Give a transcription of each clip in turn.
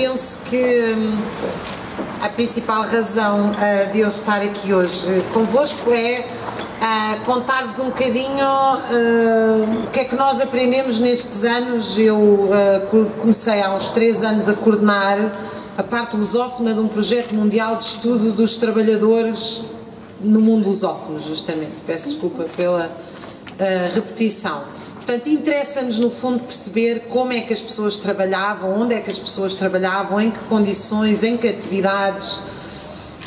penso que a principal razão de eu estar aqui hoje convosco é contar-vos um bocadinho o que é que nós aprendemos nestes anos. Eu comecei há uns 3 anos a coordenar a parte lusófona de um projeto mundial de estudo dos trabalhadores no mundo lusófono, justamente. Peço desculpa pela repetição. Portanto, interessa-nos no fundo perceber como é que as pessoas trabalhavam, onde é que as pessoas trabalhavam, em que condições, em que atividades,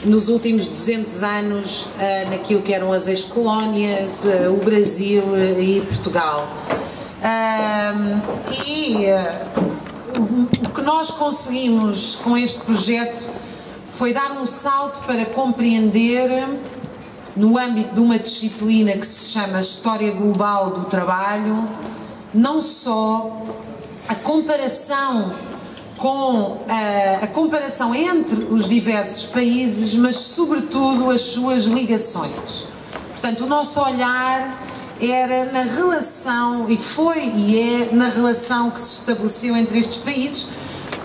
nos últimos 200 anos, naquilo que eram as ex-colónias, o Brasil e Portugal. O que nós conseguimos com este projeto foi dar um salto para compreender, no âmbito de uma disciplina que se chama História Global do Trabalho, não só a comparação entre os diversos países, mas sobretudo as suas ligações. Portanto, o nosso olhar era na relação, e foi e é na relação que se estabeleceu entre estes países.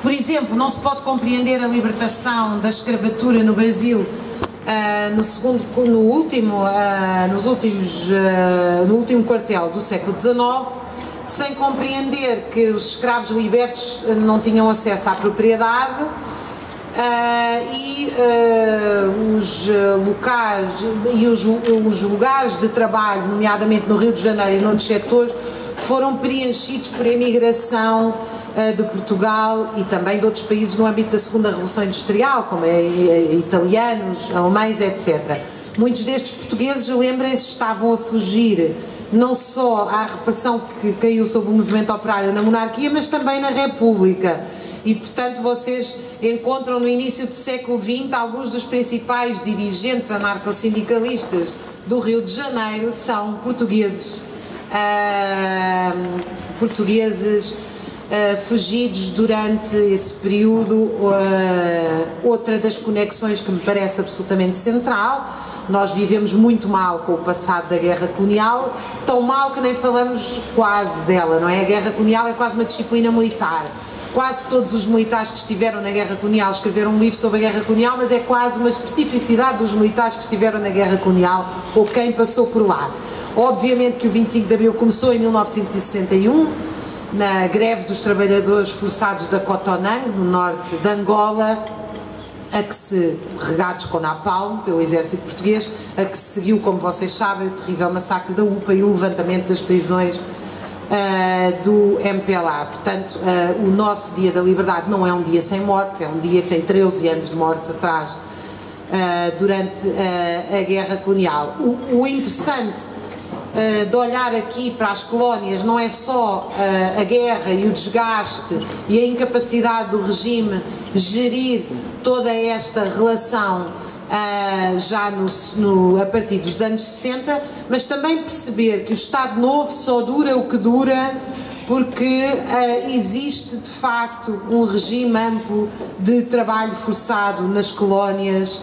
Por exemplo, não se pode compreender a libertação da escravatura no Brasil no último quartel do século XIX, sem compreender que os escravos libertos não tinham acesso à propriedade os locais e os lugares de trabalho, nomeadamente no Rio de Janeiro e noutros setores, foram preenchidos por emigração de Portugal e também de outros países no âmbito da segunda Revolução Industrial, como italianos, alemães, etc. Muitos destes portugueses, lembrem-se, estavam a fugir não só à repressão que caiu sobre o movimento operário na monarquia, mas também na República. E, portanto, vocês encontram no início do século XX alguns dos principais dirigentes anarcossindicalistas do Rio de Janeiro são portugueses. Fugidos durante esse período. Outra das conexões que me parece absolutamente central: nós vivemos muito mal com o passado da guerra colonial, tão mal que nem falamos quase dela, não é? A guerra colonial é quase uma disciplina militar. Quase todos os militares que estiveram na guerra colonial escreveram um livro sobre a guerra colonial, mas é quase uma especificidade dos militares que estiveram na guerra colonial ou quem passou por lá. Obviamente que o 25 de Abril começou em 1961, na greve dos trabalhadores forçados da Cotonang, no norte de Angola, regados com napalm pelo exército português, a que se seguiu, como vocês sabem, o terrível massacre da UPA e o levantamento das prisões do MPLA. Portanto, o nosso Dia da Liberdade não é um dia sem mortes, é um dia que tem 13 anos de mortes atrás, durante a guerra colonial. O interessante de olhar aqui para as colónias não é só a guerra e o desgaste e a incapacidade do regime gerir toda esta relação já a partir dos anos 60, mas também perceber que o Estado Novo só dura o que dura porque existe de facto um regime amplo de trabalho forçado nas colónias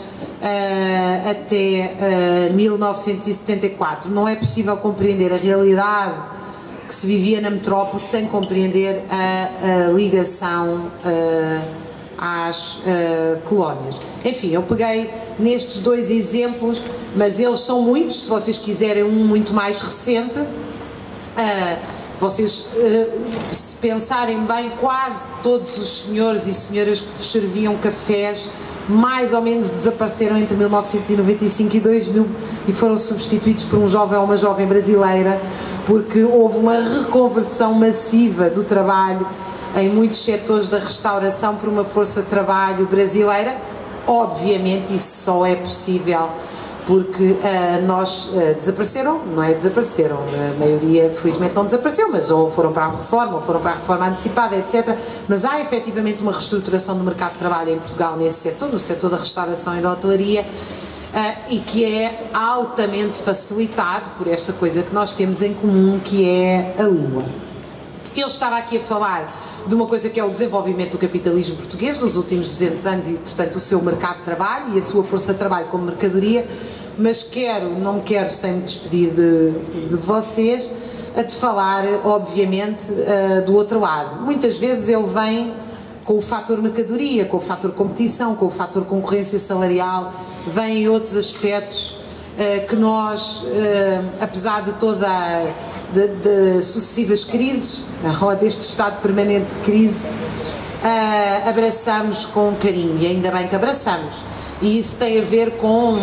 até 1974. Não é possível compreender a realidade que se vivia na metrópole sem compreender a ligação às colónias. Enfim, eu peguei nestes 2 exemplos, mas eles são muitos. Se vocês quiserem um muito mais recente, vocês, se pensarem bem, quase todos os senhores e senhoras que vos serviam cafés mais ou menos desapareceram entre 1995 e 2000 e foram substituídos por um jovem ou uma jovem brasileira, porque houve uma reconversão massiva do trabalho em muitos setores da restauração por uma força de trabalho brasileira. Obviamente isso só é possível porque desapareceram, não é desapareceram, a maioria felizmente não desapareceu, mas ou foram para a reforma antecipada, etc. Mas há efetivamente uma reestruturação do mercado de trabalho em Portugal nesse setor, no setor da restauração e da hotelaria, e que é altamente facilitado por esta coisa que nós temos em comum, que é a língua. Eu estava aqui a falar de uma coisa que é o desenvolvimento do capitalismo português nos últimos 200 anos e, portanto, o seu mercado de trabalho e a sua força de trabalho como mercadoria, mas não quero, sem me despedir de vocês, de falar, obviamente, do outro lado. Muitas vezes ele vem com o fator mercadoria, com o fator competição, com o fator concorrência salarial, vêm outros aspectos que nós, apesar de de sucessivas crises, ou deste estado permanente de crise, abraçamos com carinho, e ainda bem que abraçamos. E isso tem a ver com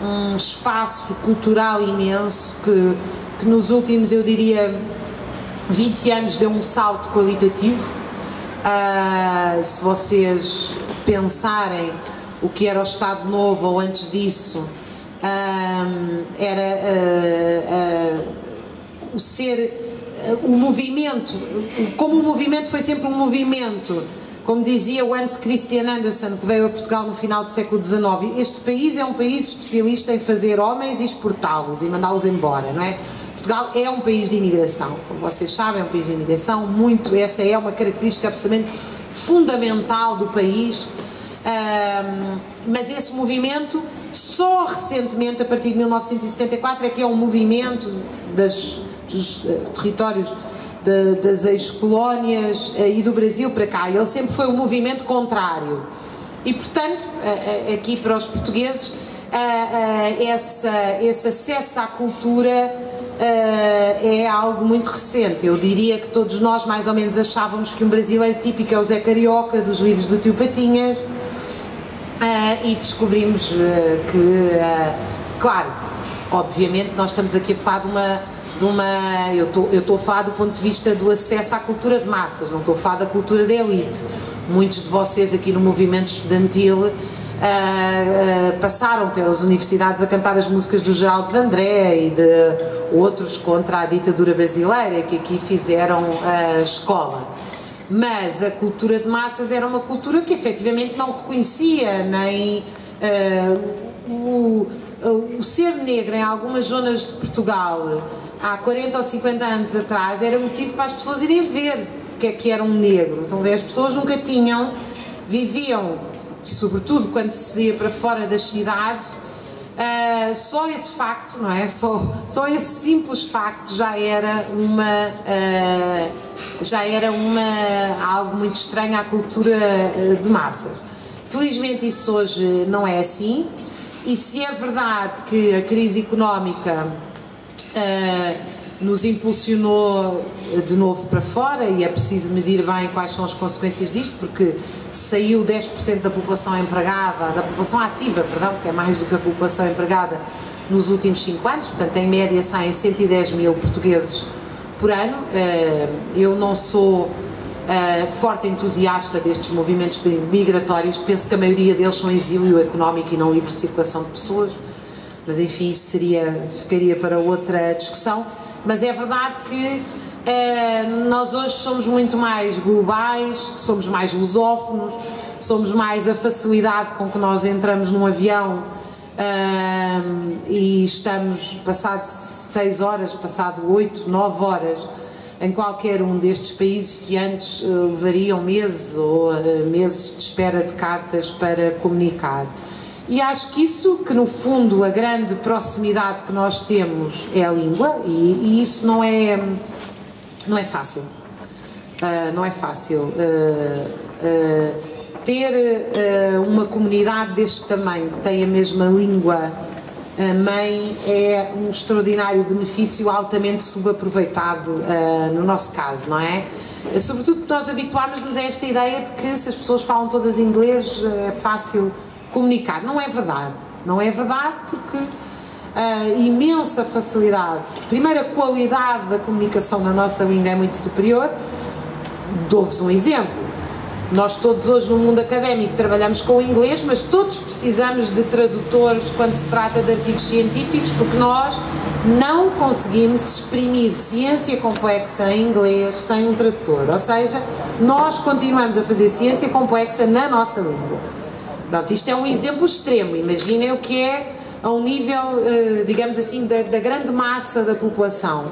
um espaço cultural imenso que nos últimos, eu diria, 20 anos deu um salto qualitativo. Se vocês pensarem o que era o Estado Novo ou antes disso, era o movimento, como o movimento foi sempre um movimento, como dizia o Hans Christian Andersen, que veio a Portugal no final do século XIX, este país é um país especialista em fazer homens e exportá-los e mandá-los embora, não é? Portugal é um país de imigração, como vocês sabem, é um país de imigração, essa é uma característica absolutamente fundamental do país, mas esse movimento só recentemente, a partir de 1974, é que é um movimento dos territórios das ex-colónias e do Brasil para cá. Ele sempre foi um movimento contrário e, portanto, aqui para os portugueses, esse acesso à cultura é algo muito recente. Eu diria que todos nós mais ou menos achávamos que um brasileiro típico é o Zé Carioca, dos livros do Tio Patinhas, e descobrimos que, claro, obviamente nós estamos aqui a falar eu estou a falar do ponto de vista do acesso à cultura de massas, não estou a falar da cultura da elite. Muitos de vocês aqui no movimento estudantil passaram pelas universidades a cantar as músicas do Geraldo Vandré e de outros contra a ditadura brasileira que aqui fizeram a escola. Mas a cultura de massas era uma cultura que efetivamente não reconhecia nem o ser negro em algumas zonas de Portugal há 40 ou 50 anos atrás era motivo para as pessoas irem ver o que era um negro. Então as pessoas nunca viviam, sobretudo quando se ia para fora das cidades, só esse facto, não é? Só esse simples facto já era algo muito estranho à cultura de massas. Felizmente isso hoje não é assim, e se é verdade que a crise económica nos impulsionou de novo para fora, e é preciso medir bem quais são as consequências disto, porque saiu 10% da população empregada, da população ativa, perdão, que é mais do que a população empregada, nos últimos 5 anos, portanto em média saem 110 mil portugueses por ano. Eu não sou forte entusiasta destes movimentos migratórios, penso que a maioria deles são exílio económico e não livre circulação de pessoas, mas enfim, isso ficaria para outra discussão. Mas é verdade que nós hoje somos muito mais globais, somos mais lusófonos, somos mais a facilidade com que nós entramos num avião e estamos, passado 6 horas, passado 8, 9 horas, em qualquer um destes países que antes levariam meses ou meses de espera de cartas para comunicar. E acho que isso, que no fundo a grande proximidade que nós temos é a língua, e isso não é fácil. Não é fácil. Ter uma comunidade deste tamanho, que tem a mesma língua mãe, é um extraordinário benefício altamente subaproveitado no nosso caso, não é? Sobretudo porque nós habituámos-nos a esta ideia de que se as pessoas falam todas inglês é fácil comunicar. Não é verdade. Não é verdade, porque a imensa facilidade, primeiro a qualidade da comunicação na nossa língua é muito superior. Dou-vos um exemplo. Nós todos hoje no mundo académico trabalhamos com o inglês, mas todos precisamos de tradutores quando se trata de artigos científicos, porque nós não conseguimos exprimir ciência complexa em inglês sem um tradutor. Ou seja, nós continuamos a fazer ciência complexa na nossa língua. Portanto, isto é um exemplo extremo. Imaginem o que é a um nível, digamos assim, da grande massa da população.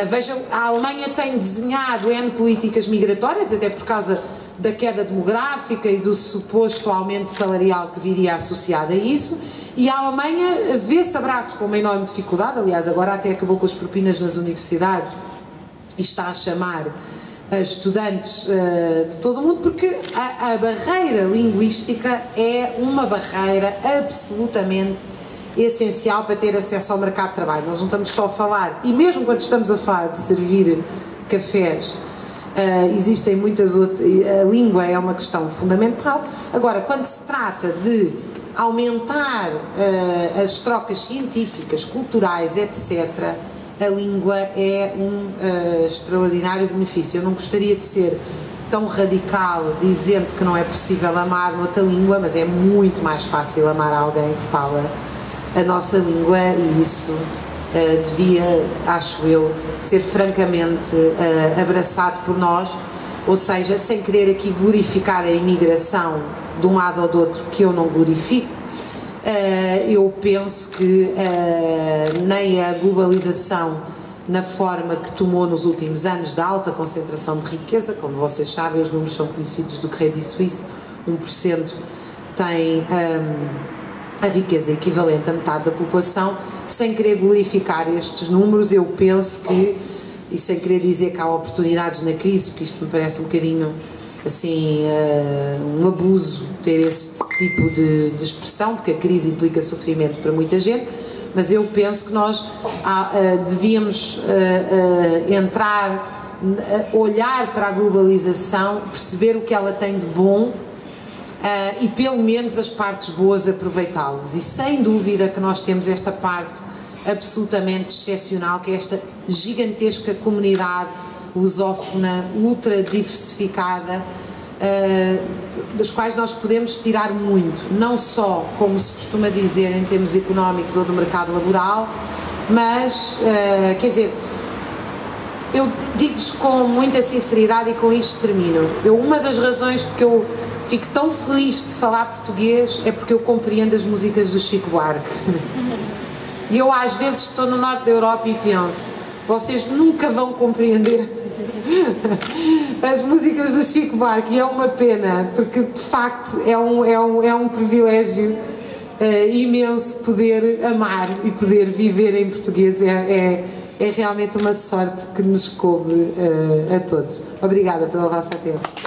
Vejam, a Alemanha tem desenhado N políticas migratórias, até por causa da queda demográfica e do suposto aumento salarial que viria associado a isso, e a Alemanha vê-se a braços com uma enorme dificuldade. Aliás, agora até acabou com as propinas nas universidades e está a chamar a estudantes de todo o mundo, porque a barreira linguística é uma barreira absolutamente essencial para ter acesso ao mercado de trabalho. Nós não estamos só a falar, e mesmo quando estamos a falar de servir cafés, existem muitas outras, a língua é uma questão fundamental. Agora, quando se trata de aumentar as trocas científicas, culturais, etc., a língua é um extraordinário benefício. Eu não gostaria de ser tão radical dizendo que não é possível amar noutra língua, mas é muito mais fácil amar alguém que fala a nossa língua, e isso devia, acho eu, ser francamente abraçado por nós, ou seja, sem querer aqui glorificar a imigração de um lado ou do outro, que eu não glorifico. Eu penso que nem a globalização, na forma que tomou nos últimos anos, da alta concentração de riqueza, como vocês sabem, os números são conhecidos do Credit Suisse, 1% tem a riqueza equivalente à metade da população. Sem querer glorificar estes números, eu penso que, e sem querer dizer que há oportunidades na crise, porque isto me parece um bocadinho assim, um abuso ter esse tipo de expressão, porque a crise implica sofrimento para muita gente, mas eu penso que nós devíamos olhar para a globalização, perceber o que ela tem de bom e pelo menos as partes boas aproveitá-los. E sem dúvida que nós temos esta parte absolutamente excepcional, que é esta gigantesca comunidade lusófona, ultra diversificada, das quais nós podemos tirar muito, não só, como se costuma dizer, em termos económicos ou do mercado laboral, mas, quer dizer, eu digo-vos com muita sinceridade, e com isto termino. Uma das razões porque eu fico tão feliz de falar português é porque eu compreendo as músicas do Chico Buarque. E eu às vezes estou no norte da Europa e penso, vocês nunca vão compreender as músicas do Chico Buarque, e é uma pena, porque de facto é um privilégio imenso poder amar e poder viver em português. É realmente uma sorte que nos coube a todos. Obrigada pela vossa atenção.